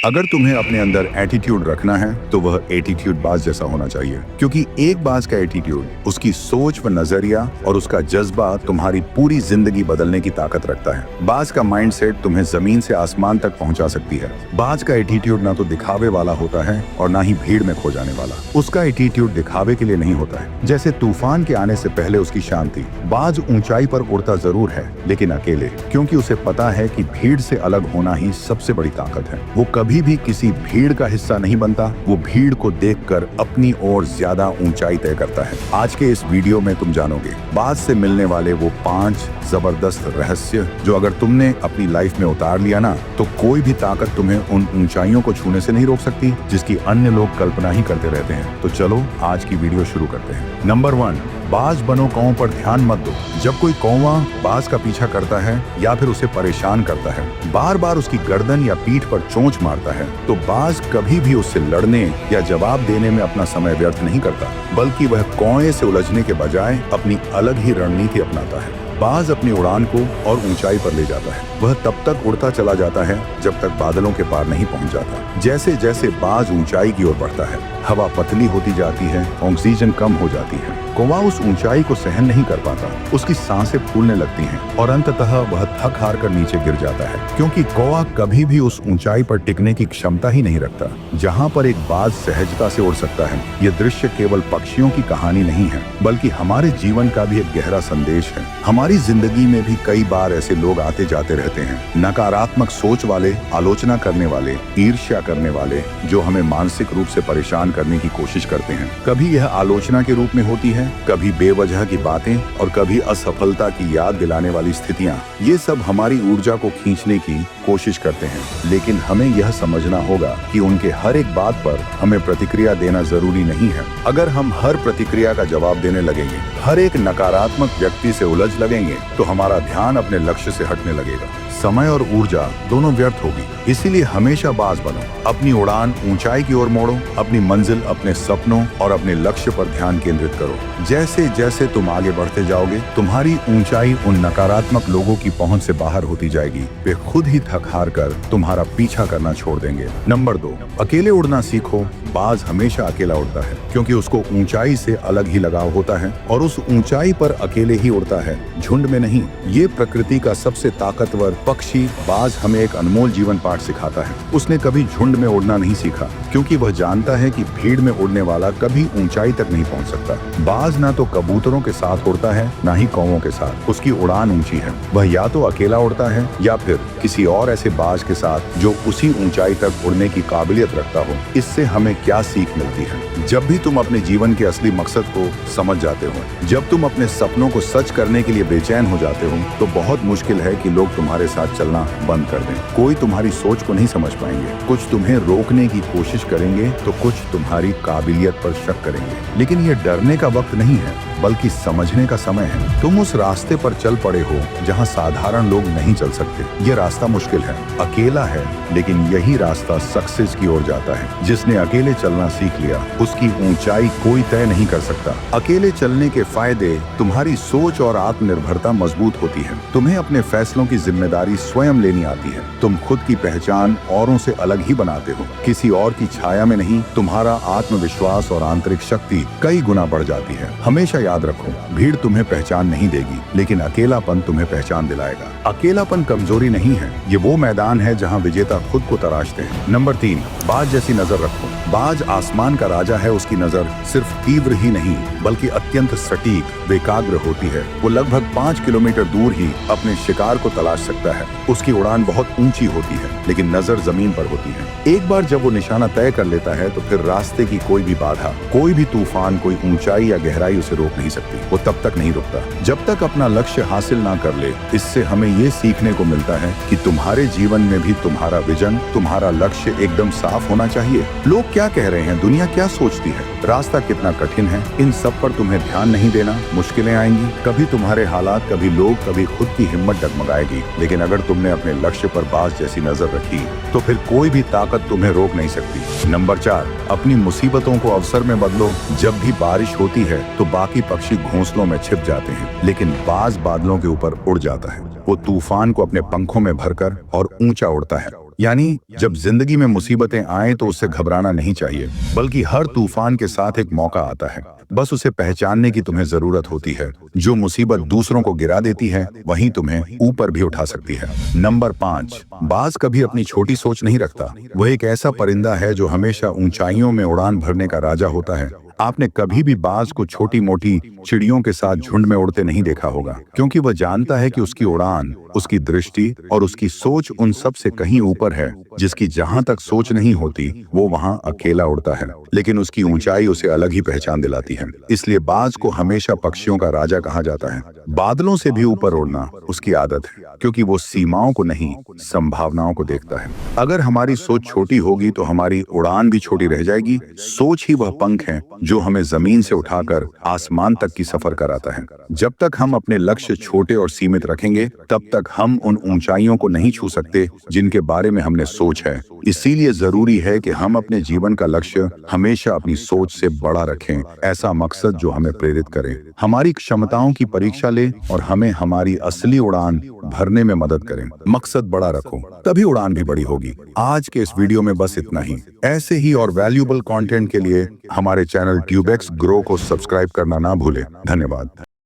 अगर तुम्हें अपने अंदर एटीट्यूड रखना है तो वह एटीट्यूड बाज जैसा होना चाहिए, क्योंकि एक बाज का एटीट्यूड, उसकी सोच व नजरिया और उसका जज्बा तुम्हारी पूरी जिंदगी बदलने की ताकत रखता है। बाज का माइंडसेट तुम्हें जमीन से आसमान तक पहुंचा सकती है। बाज का एटीट्यूड ना तो दिखावे वाला होता है और ना ही भीड़ में खो जाने वाला। उसका एटीट्यूड दिखावे के लिए नहीं होता है। जैसे तूफान के आने से पहले उसकी शांति। बाज ऊंचाई पर उड़ता जरूर है, लेकिन अकेले, क्योंकि उसे पता है कि भीड़ से अलग होना ही सबसे बड़ी ताकत है। वो कभी भी किसी भीड़ का हिस्सा नहीं बनता, वो भीड़ को देखकर अपनी ओर ज्यादा ऊंचाई तय करता है। आज के इस वीडियो में तुम जानोगे बाज से मिलने वाले वो 5 जबरदस्त रहस्य, जो अगर तुमने अपनी लाइफ में उतार लिया ना, तो कोई भी ताकत तुम्हें उन ऊंचाइयों को छूने से नहीं रोक सकती जिसकी अन्य लोग कल्पना ही करते रहते हैं। तो चलो आज की वीडियो शुरू करते हैं। नंबर 1, बाज बनो, कौओं पर ध्यान मत दो। जब कोई कौवा बाज का पीछा करता है या फिर उसे परेशान करता है, बार बार उसकी गर्दन या पीठ पर चोंच मारता है, तो बाज कभी भी उससे लड़ने या जवाब देने में अपना समय व्यर्थ नहीं करता, बल्कि वह कौए से उलझने के बजाय अपनी अलग ही रणनीति अपनाता है। बाज अपनी उड़ान को और ऊंचाई पर ले जाता है। वह तब तक उड़ता चला जाता है जब तक बादलों के पार नहीं पहुंच जाता। जैसे जैसे बाज ऊंचाई की ओर बढ़ता है, हवा पतली होती जाती है, ऑक्सीजन कम हो जाती है। कौवा उस ऊंचाई को सहन नहीं कर पाता, उसकी सांसें फूलने लगती हैं और अंततः वह थक हार कर नीचे गिर जाता है, क्योंकि कौवा कभी भी उस ऊंचाई पर टिकने की क्षमता ही नहीं रखता जहां पर एक बाज सहजता से उड़ सकता है। ये दृश्य केवल पक्षियों की कहानी नहीं है, बल्कि हमारे जीवन का भी एक गहरा संदेश है। हमारी जिंदगी में भी कई बार ऐसे लोग आते जाते रहते हैं, नकारात्मक सोच वाले, आलोचना करने वाले, ईर्ष्या करने वाले, जो हमें मानसिक रूप से परेशान करने की कोशिश करते हैं। कभी यह आलोचना के रूप में होती है, कभी बेवजह की बातें और कभी असफलता की याद दिलाने वाली स्थितियां। ये सब हमारी ऊर्जा को खींचने की कोशिश करते हैं, लेकिन हमें यह समझना होगा कि उनके हर एक बात पर हमें प्रतिक्रिया देना जरूरी नहीं है। अगर हम हर प्रतिक्रिया का जवाब देने लगेंगे, हर एक नकारात्मक व्यक्ति से उलझ लगेंगे, तो हमारा ध्यान अपने लक्ष्य से हटने लगेगा। समय और ऊर्जा दोनों व्यर्थ होगी। इसीलिए हमेशा बाज बनो, अपनी उड़ान ऊंचाई की ओर मोड़ो, अपनी मंजिल, अपने सपनों और अपने लक्ष्य पर ध्यान केंद्रित करो। जैसे जैसे तुम आगे बढ़ते जाओगे, तुम्हारी ऊंचाई उन नकारात्मक लोगों की पहुंच से बाहर होती जाएगी। वे खुद ही थक हार कर तुम्हारा पीछा करना छोड़ देंगे। नंबर 2, अकेले उड़ना सीखो। बाज हमेशा अकेला उड़ता है, क्योंकि उसको ऊंचाई से अलग ही लगाव होता है और उस ऊंचाई पर अकेले ही उड़ता है, झुंड में नहीं। ये प्रकृति का सबसे ताकतवर पक्षी बाज हमें एक अनमोल जीवन पाठ सिखाता है। उसने कभी झुंड में उड़ना नहीं सीखा, क्योंकि वह जानता है कि भीड़ में उड़ने वाला कभी ऊंचाई तक नहीं पहुंच सकता। बाज ना तो कबूतरों के साथ उड़ता है, ना ही कौवों के साथ। उसकी उड़ान ऊंची है। वह या तो अकेला उड़ता है या फिर किसी और ऐसे बाज के साथ जो उसी ऊंचाई तक उड़ने की काबिलियत रखता हो। इससे हमें क्या सीख मिलती है? जब भी तुम अपने जीवन के असली मकसद को समझ जाते हो, जब तुम अपने सपनों को सच करने के लिए बेचैन हो जाते हो, तो बहुत मुश्किल है कि लोग तुम्हारे साथ चलना बंद कर दें। कोई तुम्हारी सोच को नहीं समझ पाएंगे, कुछ तुम्हें रोकने की कोशिश करेंगे, तो कुछ तुम्हारी काबिलियत पर शक करेंगे। लेकिन ये डरने का वक्त नहीं है, बल्कि समझने का समय है। तुम उस रास्ते पर चल पड़े हो जहाँ साधारण लोग नहीं चल सकते। ये रास्ता मुश्किल है, अकेला है, लेकिन यही रास्ता सक्सेस की ओर जाता है। जिसने अकेले चलना सीख लिया, उसकी ऊंचाई कोई तय नहीं कर सकता। अकेले चलने के फायदे, तुम्हारी सोच और आत्मनिर्भरता मजबूत होती है। तुम्हें अपने फैसलों की जिम्मेदारी स्वयं लेनी आती है। तुम खुद की पहचान औरों से अलग ही बनाते हो, किसी और की छाया में नहीं। तुम्हारा आत्मविश्वास और आंतरिक शक्ति कई गुना बढ़ जाती है। हमेशा याद रखो, भीड़ तुम्हें पहचान नहीं देगी, लेकिन अकेलापन तुम्हें पहचान दिलाएगा। अकेलापन कमजोरी नहीं है, ये वो मैदान है जहाँ विजेता खुद को तराशते हैं। नंबर 3, बाज जैसी नजर रखो। बाज आसमान का राजा है। उसकी नजर सिर्फ तीव्र ही नहीं, बल्कि अत्यंत सटीक, बेकाग्र होती है। वो लगभग 5 किलोमीटर दूर ही अपने शिकार को तलाश सकता है। उसकी उड़ान बहुत ऊंची होती है, लेकिन नजर जमीन पर होती है। एक बार जब वो निशाना तय कर लेता है, तो फिर रास्ते की कोई भी बाधा, कोई भी तूफान, कोई ऊंचाई या गहराई उसे रोक नहीं सकती। वो तब तक नहीं रुकता जब तक अपना लक्ष्य हासिल ना कर ले। इससे हमें ये सीखने को मिलता है कि तुम्हारे जीवन में भी तुम्हारा विजन, तुम्हारा लक्ष्य एकदम साफ होना चाहिए। लोग क्या कह रहे हैं, दुनिया क्या सोचती है, रास्ता कितना कठिन है, इन सब पर तुम्हें ध्यान नहीं देना। मुश्किलें आएंगी, कभी तुम्हारे हालात, कभी लोग, कभी खुद की हिम्मत डगमगाएगी। लेकिन अगर तुमने अपने लक्ष्य पर बाज जैसी नजर रखी, तो फिर कोई भी ताकत तुम्हें रोक नहीं सकती। नंबर 4, अपनी मुसीबतों को अवसर में बदलो। जब भी बारिश होती है, तो बाकी पक्षी घोंसलों में छिप जाते हैं, लेकिन बाज बादलों के ऊपर उड़ जाता है। वो तूफान को अपने पंखों में भरकर और ऊंचा उड़ता है। यानी जब जिंदगी में मुसीबतें आए तो उससे घबराना नहीं चाहिए, बल्कि हर तूफान के साथ एक मौका आता है। बस उसे पहचानने की तुम्हें जरूरत होती है। जो मुसीबत दूसरों को गिरा देती है वही तुम्हें ऊपर भी उठा सकती है। नंबर 5, बाज कभी अपनी छोटी सोच नहीं रखता। वह एक ऐसा परिंदा है जो हमेशा ऊंचाइयों में उड़ान भरने का राजा होता है। आपने कभी भी बाज को छोटी मोटी चिड़ियों के साथ झुंड में उड़ते नहीं देखा होगा, क्योंकि वह जानता है कि उसकी उड़ान, उसकी दृष्टि और उसकी सोच उन सब से कहीं ऊपर है। जिसकी जहां तक सोच नहीं होती वो वहां अकेला उड़ता है, लेकिन उसकी ऊंचाई उसे अलग ही पहचान दिलाती है। इसलिए बाज को हमेशा पक्षियों का राजा कहा जाता है। बादलों से भी ऊपर उड़ना उसकी आदत है, क्योंकि वो सीमाओं को नहीं, संभावनाओं को देखता है। अगर हमारी सोच छोटी होगी तो हमारी उड़ान भी छोटी रह जाएगी। सोच ही वह पंख है जो हमें जमीन से उठाकर आसमान तक की सफर कराता है। जब तक हम अपने लक्ष्य छोटे और सीमित रखेंगे, तब तक हम उन ऊंचाइयों को नहीं छू सकते जिनके बारे में हमने सोच है। इसीलिए जरूरी है कि हम अपने जीवन का लक्ष्य हमेशा अपनी सोच से बड़ा रखें, ऐसा मकसद जो हमें प्रेरित करे, हमारी क्षमताओं की परीक्षा ले और हमें हमारी असली उड़ान भरने में मदद करें। मकसद बड़ा रखो, तभी उड़ान भी बड़ी होगी। आज के इस वीडियो में बस इतना ही। ऐसे ही और वैल्यूएबल कंटेंट के लिए हमारे चैनल ट्यूबेक्स ग्रो को सब्सक्राइब करना ना भूलें। धन्यवाद।